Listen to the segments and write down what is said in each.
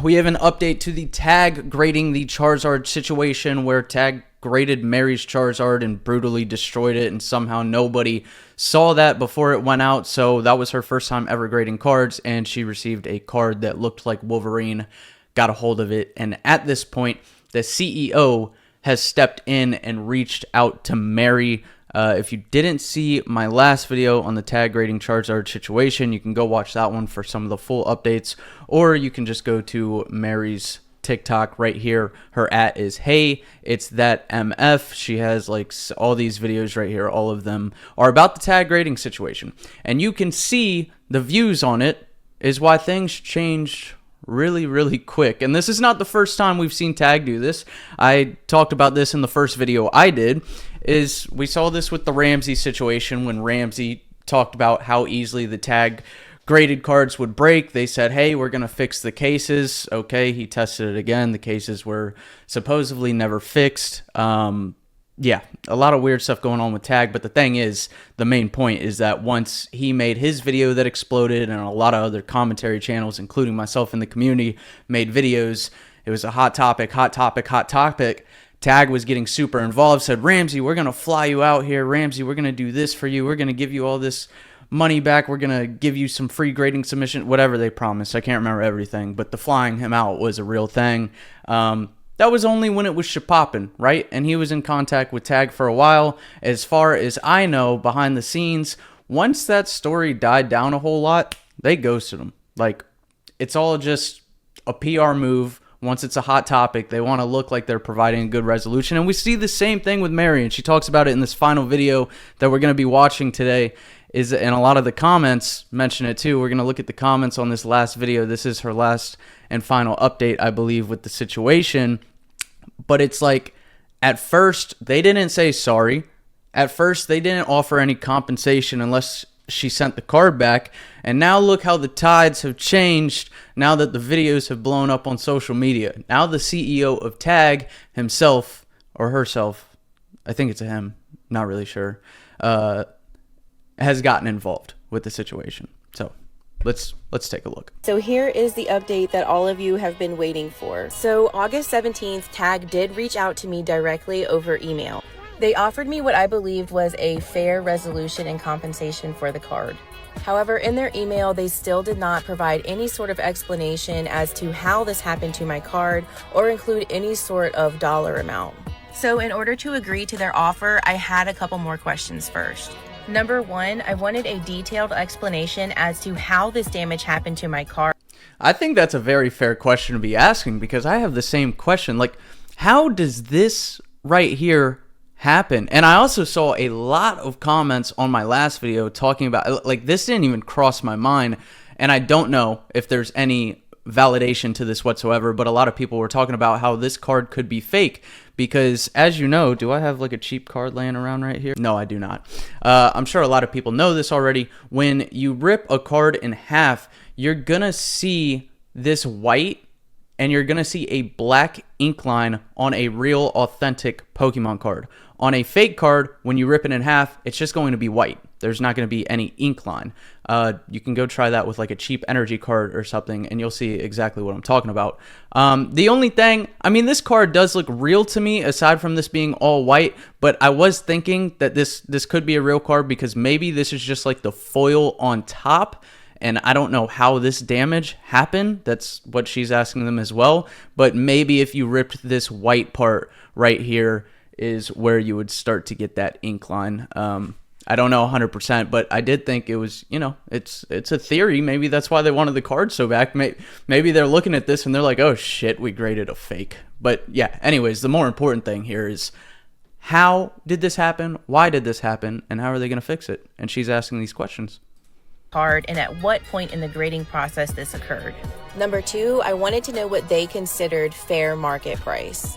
We have an update to the tag grading the Charizard situation where tag graded Mary's Charizard and brutally destroyed it, and somehow nobody saw that before it went out. So that was her first time ever grading cards, and she received a card that looked like Wolverine, got a hold of it, and at this point the CEO has stepped in and reached out to Mary. If you didn't see my last video on the tag grading Charizard situation, you can go watch that one for some of the full updates, or you can just go to Mary's TikTok right here. Her @ is Hey It's That MF. She has like all these videos right here. All of them are about the tag grading situation, and you can see the views on it is why things changed really quick. And this is not the first time we've seen tag do this. I talked about this in the first video I did. Is we saw this with the Ramsey situation when Ramsey talked about how easily the tag graded cards would break. They said, hey, we're going to fix the cases. Okay, he tested it again. The cases were supposedly never fixed. Yeah, a lot of weird stuff going on with tag. But the thing is, the main point is that once he made his video that exploded, and a lot of other commentary channels, including myself in the community, made videos, it was a hot topic. Tag was getting super involved, said, Ramsey, we're going to fly you out here. Ramsey, we're going to do this for you. We're going to give you all this money back. We're going to give you some free grading submission, whatever they promised. I can't remember everything, but the flying him out was a real thing. That was only when it was shapoppin', right? And he was in contact with Tag for a while. As far as I know, behind the scenes, once that story died down a whole lot, they ghosted him. Like, it's all just a PR move. Once it's a hot topic, they want to look like they're providing a good resolution. And we see the same thing with Mary, and she talks about it in this final video that we're going to be watching today. And a lot of the comments mention it too. We're going to look at the comments on this last video. This is her last and final update, I believe, with the situation. But it's like, at first, they didn't say sorry. At first, they didn't offer any compensation unless she sent the card back. And now look how the tides have changed now that the videos have blown up on social media. Now the CEO of Tag himself, or herself, I think it's a him, not really sure, has gotten involved with the situation. So let's take a look. So here is the update that all of you have been waiting for. So August 17th, Tag did reach out to me directly over email. They offered me what I believed was a fair resolution and compensation for the card. However, in their email, they still did not provide any sort of explanation as to how this happened to my card or include any sort of dollar amount. So in order to agree to their offer, I had a couple more questions first. Number one, I wanted a detailed explanation as to how this damage happened to my card. I think that's a very fair question to be asking, because I have the same question. Like, how does this right here happen? And I also saw a lot of comments on my last video talking about, like, this didn't even cross my mind, and I don't know if there's any validation to this whatsoever, but a lot of people were talking about how this card could be fake, because as you know, do I have like a cheap card laying around right here? No, I do not. I'm sure a lot of people know this already. When you rip a card in half, you're gonna see this white, and you're gonna see a black ink line on a real authentic Pokemon card. On a fake card, when you rip it in half, it's just going to be white. There's not going to be any ink line. You can go try that with like a cheap energy card or something, and you'll see exactly what I'm talking about. The only thing, I mean, this card does look real to me, aside from this being all white, but I was thinking that this could be a real card, because maybe this is just like the foil on top, and I don't know how this damage happened. That's what she's asking them as well. But maybe if you ripped this white part right here is where you would start to get that ink line. I don't know 100%, but I did think it was, you know, it's a theory. Maybe that's why they wanted the card so back. Maybe they're looking at this and they're like, oh shit, we graded a fake. But yeah, anyways, the more important thing here is, how did this happen? Why did this happen? And how are they going to fix it? And she's asking these questions. Card, and at what point in the grading process this occurred. Number two, I wanted to know what they considered fair market price.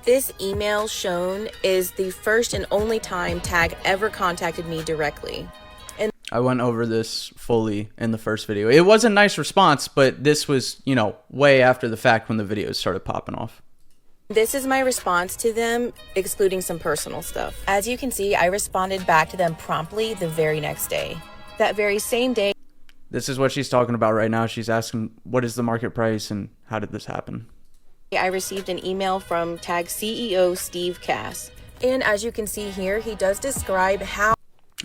This email shown is the first and only time Tag ever contacted me directly. And I went over this fully in the first video. It was a nice response, but this was, you know, way after the fact when the videos started popping off. This is my response to them, excluding some personal stuff. As you can see, I responded back to them promptly the very next day. That very same day. This is what she's talking about right now. She's asking, what is the market price and how did this happen? I received an email from Tag CEO Steve Cass. And as you can see here, he does describe how...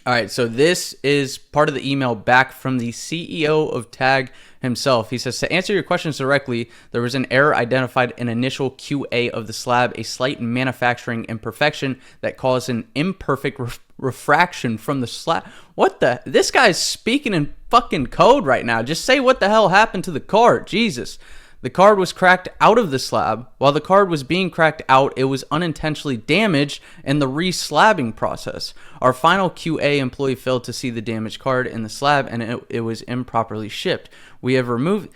All right, so this is part of the email back from the CEO of Tag himself. He says, to answer your questions directly, there was an error identified in initial QA of the slab, a slight manufacturing imperfection that caused an imperfect refraction from the slab. What the? This guy's speaking in fucking code right now. Just say what the hell happened to the card. Jesus. The card was cracked out of the slab. While the card was being cracked out, it was unintentionally damaged in the re-slabbing process. Our final QA employee failed to see the damaged card in the slab, and it was improperly shipped. We have removed...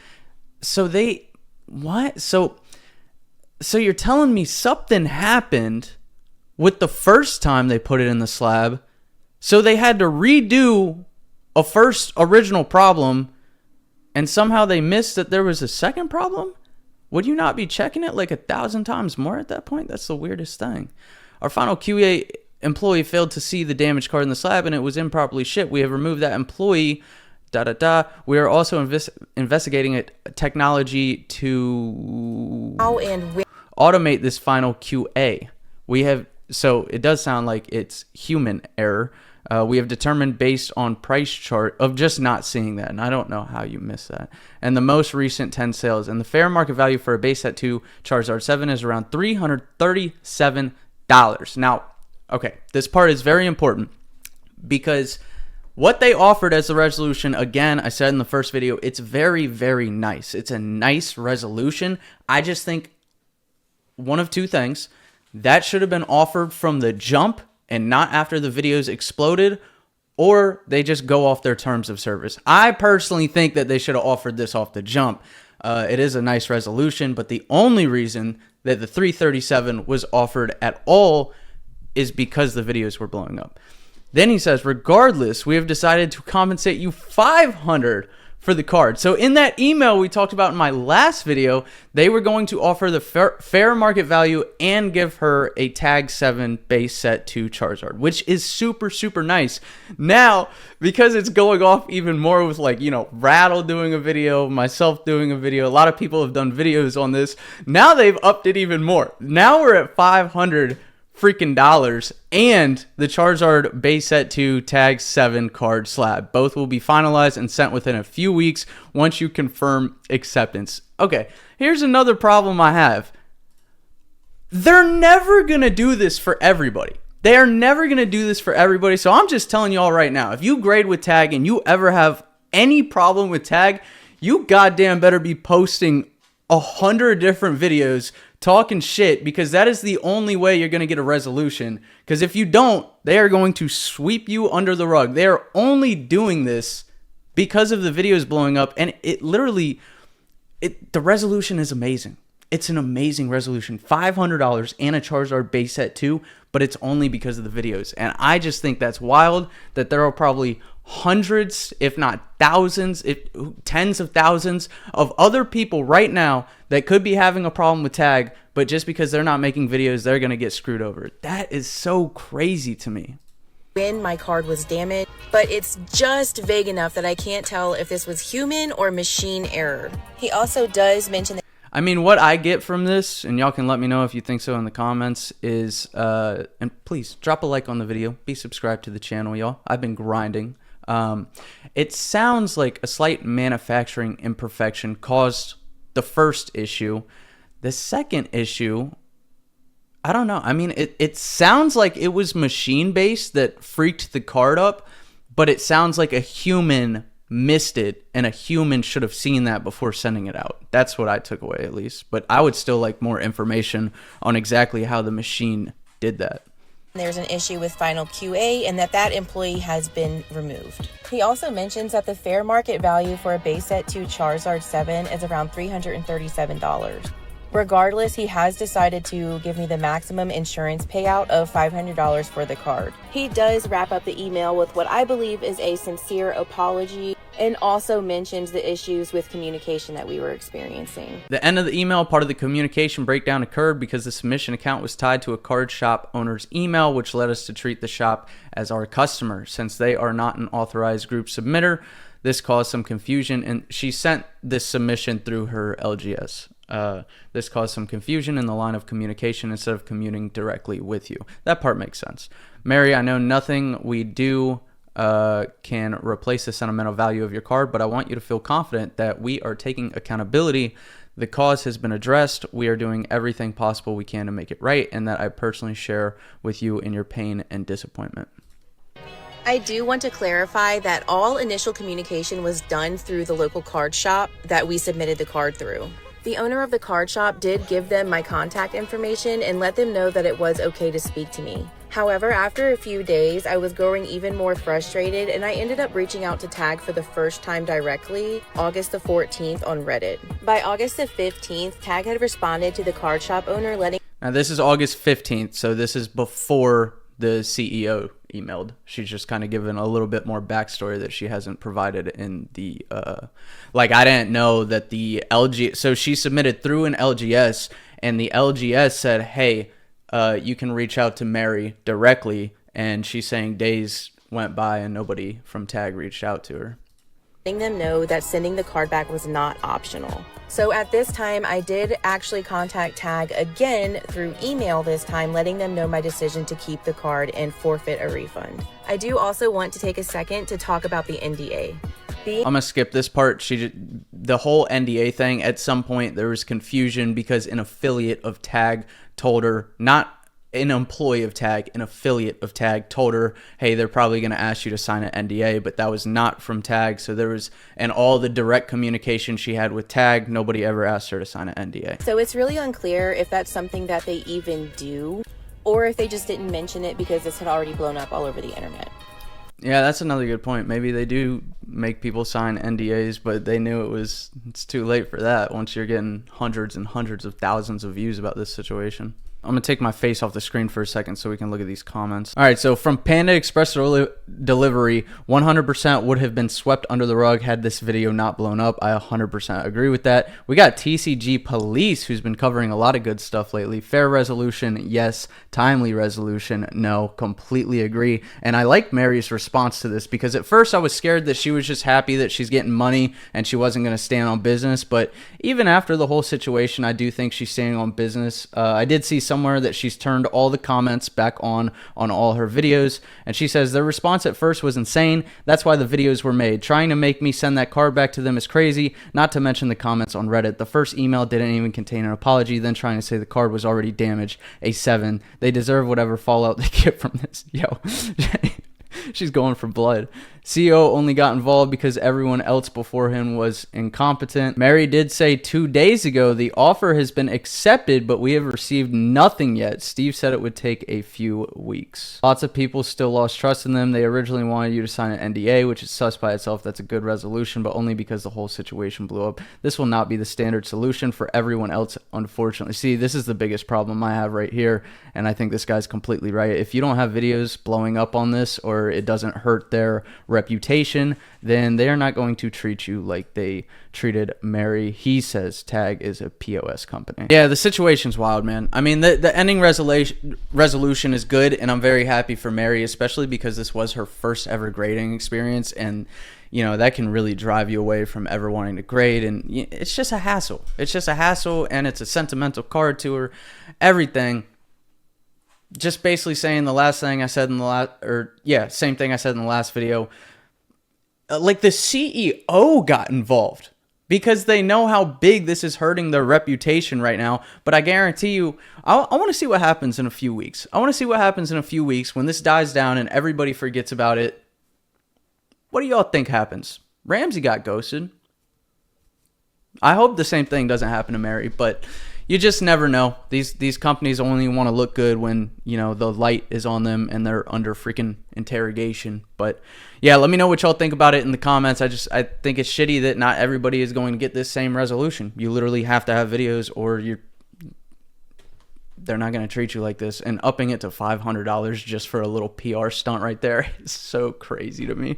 So they... What? So you're telling me something happened with the first time they put it in the slab, so they had to redo a first original problem, and somehow they missed that there was a second problem? Would you not be checking it like 1,000 times more at that point? That's the weirdest thing. Our final QA employee failed to see the damaged card in the slab and it was improperly shipped. We have removed that employee. We are also investigating a technology to automate this final QA. So it does sound like it's human error. We have determined based on price chart of just not seeing that, and I don't know how you miss that. And the most recent 10 sales, and the fair market value for a base set 2 Charizard 7 is around $337. Now, okay, this part is very important because what they offered as the resolution, again, I said in the first video, it's very, very nice. It's a nice resolution. I just think one of two things. That should have been offered from the jump and not after the videos exploded, or they just go off their terms of service. I personally think that they should have offered this off the jump. It is a nice resolution, but the only reason that the 337 was offered at all is because the videos were blowing up. Then he says, regardless, we have decided to compensate you $500 for the card. So in that email we talked about in my last video, they were going to offer the fair market value and give her a Tag 7 base set 2 Charizard, which is super, super nice. Now, because it's going off even more with, like, you know, Rattle doing a video, myself doing a video, a lot of people have done videos on this. Now they've upped it even more. Now we're at $500 freaking dollars and the Charizard base set 2 Tag 7 card slab. Both will be finalized and sent within a few weeks once you confirm acceptance. Okay, here's another problem I have. They're never going to do this for everybody. They are never going to do this for everybody. So I'm just telling y'all right now, if you grade with Tag and you ever have any problem with Tag, you goddamn better be posting 100 different videos talking shit, because that is the only way you're going to get a resolution. Because if you don't, they are going to sweep you under the rug. They are only doing this because of the videos blowing up, and it literally, the resolution is amazing. It's an amazing resolution. $500 and a Charizard base set 2, but it's only because of the videos. And I just think that's wild that there are probably hundreds, if not thousands, tens of thousands of other people right now that could be having a problem with Tag, but just because they're not making videos, they're going to get screwed over. That is so crazy to me. When my card was damaged, but it's just vague enough that I can't tell if this was human or machine error. He also does mention that, I mean, what I get from this, and y'all can let me know if you think so in the comments, is, and please drop a like on the video, be subscribed to the channel, y'all. I've been grinding. It sounds like a slight manufacturing imperfection caused the first issue. The second issue, I don't know. I mean, it sounds like it was machine-based that freaked the card up, but it sounds like a human missed it, and a human should have seen that before sending it out. That's what I took away, at least. But I would still like more information on exactly how the machine did that. There's an issue with final QA and that employee has been removed. He also mentions that the fair market value for a base set 2 Charizard 7 is around $337. Regardless, he has decided to give me the maximum insurance payout of $500 for the card. He does wrap up the email with what I believe is a sincere apology, and also mentions the issues with communication that we were experiencing. The end of the email, part of the communication breakdown occurred because the submission account was tied to a card shop owner's email, which led us to treat the shop as our customer. Since they are not an authorized group submitter, This caused some confusion, and she sent this submission through her LGS. This caused some confusion in the line of communication instead of communing directly with you. That part makes sense. Mary, I know nothing we do can replace the sentimental value of your card, but I want you to feel confident that we are taking accountability. The cause has been addressed. We are doing everything possible we can to make it right, and that I personally share with you in your pain and disappointment. I do want to clarify that all initial communication was done through the local card shop that we submitted the card through. The owner of the card shop did give them my contact information and let them know that it was okay to speak to me. However, after a few days, I was growing even more frustrated, and I ended up reaching out to Tag for the first time directly, August the 14th on Reddit. By August the 15th, Tag had responded to the card shop owner letting... Now, this is August 15th, so this is before the CEO emailed. She's just kind of given a little bit more backstory that she hasn't provided in the like, I didn't know that the LG, so she submitted through an LGS, and the LGS said, hey, you can reach out to Mary directly, and she's saying days went by and nobody from Tag reached out to her. Letting them know that sending the card back was not optional. So at this time, I did actually contact Tag again through email this time, letting them know my decision to keep the card and forfeit a refund. I do also want to take a second to talk about the NDA. I'm gonna skip this part. The whole NDA thing, at some point there was confusion because an affiliate of Tag told her, not an employee of Tag, an affiliate of Tag told her, hey, they're probably going to ask you to sign an NDA, but that was not from Tag. So there was, and all the direct communication she had with Tag, nobody ever asked her to sign an NDA. So it's really unclear if that's something that they even do, or if they just didn't mention it because this had already blown up all over the internet. Yeah, that's another good point. Maybe they do make people sign NDAs, but they knew it's too late for that once you're getting hundreds and hundreds of thousands of views about this situation. I'm going to take my face off the screen for a second so we can look at these comments. All right, so from Panda Express Delivery, 100% would have been swept under the rug had this video not blown up. I 100% agree with that. We got TCG Police, who's been covering a lot of good stuff lately. Fair resolution, yes. Timely resolution, no. Completely agree. And I like Mary's response to this because at first I was scared that she was just happy that she's getting money and she wasn't going to stand on business. But even after the whole situation, I do think she's standing on business. I did see somewhere that she's turned all the comments back on all her videos, and she says their response at first was insane. That's why the videos were made. Trying to make me send that card back to them is crazy, not to mention the comments on Reddit. The first email didn't even contain an apology, then trying to say the card was already damaged. A 7. They deserve whatever fallout they get from this. Yo, she's going for blood. CEO only got involved because everyone else before him was incompetent. Mary did say 2 days ago the offer has been accepted, but we have received nothing yet. Steve said it would take a few weeks. Lots of people still lost trust in them. They originally wanted you to sign an NDA, which is sus by itself. That's a good resolution, but only because the whole situation blew up. This will not be the standard solution for everyone else, unfortunately. See, this is the biggest problem I have right here, and I think this guy's completely right. If you don't have videos blowing up on this, or it doesn't hurt their reputation, then they are not going to treat you like they treated Mary. He says Tag is a POS company. Yeah, the situation's wild, man. I mean, the ending resolution is good, and I'm very happy for Mary, especially because this was her first ever grading experience, and you know, that can really drive you away from ever wanting to grade, and it's just a hassle. It's just a hassle, and it's a sentimental card to her. Everything. Just basically saying the last thing I said in the last, same thing I said in the last video. Like, the CEO got involved because they know how big this is hurting their reputation right now. But I guarantee you, I want to see what happens in a few weeks. I want to see what happens in a few weeks when this dies down and everybody forgets about it. What do y'all think happens? Ramsey got ghosted. I hope the same thing doesn't happen to Mary, but you just never know. These companies only want to look good when, you know, the light is on them and they're under freaking interrogation. But yeah, let me know what y'all think about it in the comments. I think it's shitty that not everybody is going to get this same resolution. You literally have to have videos or they're not going to treat you like this. And upping it to $500 just for a little PR stunt right there is so crazy to me.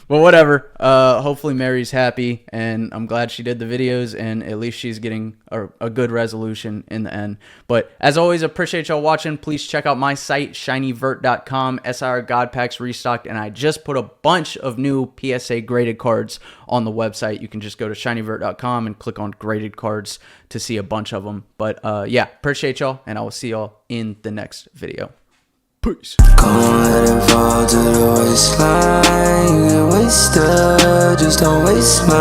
But whatever. Hopefully Mary's happy, and I'm glad she did the videos, and at least she's getting a good resolution in the end. But as always, appreciate y'all watching. Please check out my site, shinyvert.com. SIR God Packs restocked, and I just put a bunch of new PSA graded cards on the website. You can just go to shinyvert.com and click on graded cards to see a bunch of them. But yeah, appreciate y'all, and I will see y'all in the next video. Peace. Go ahead and fall to the waistline. You get wasted, just don't waste my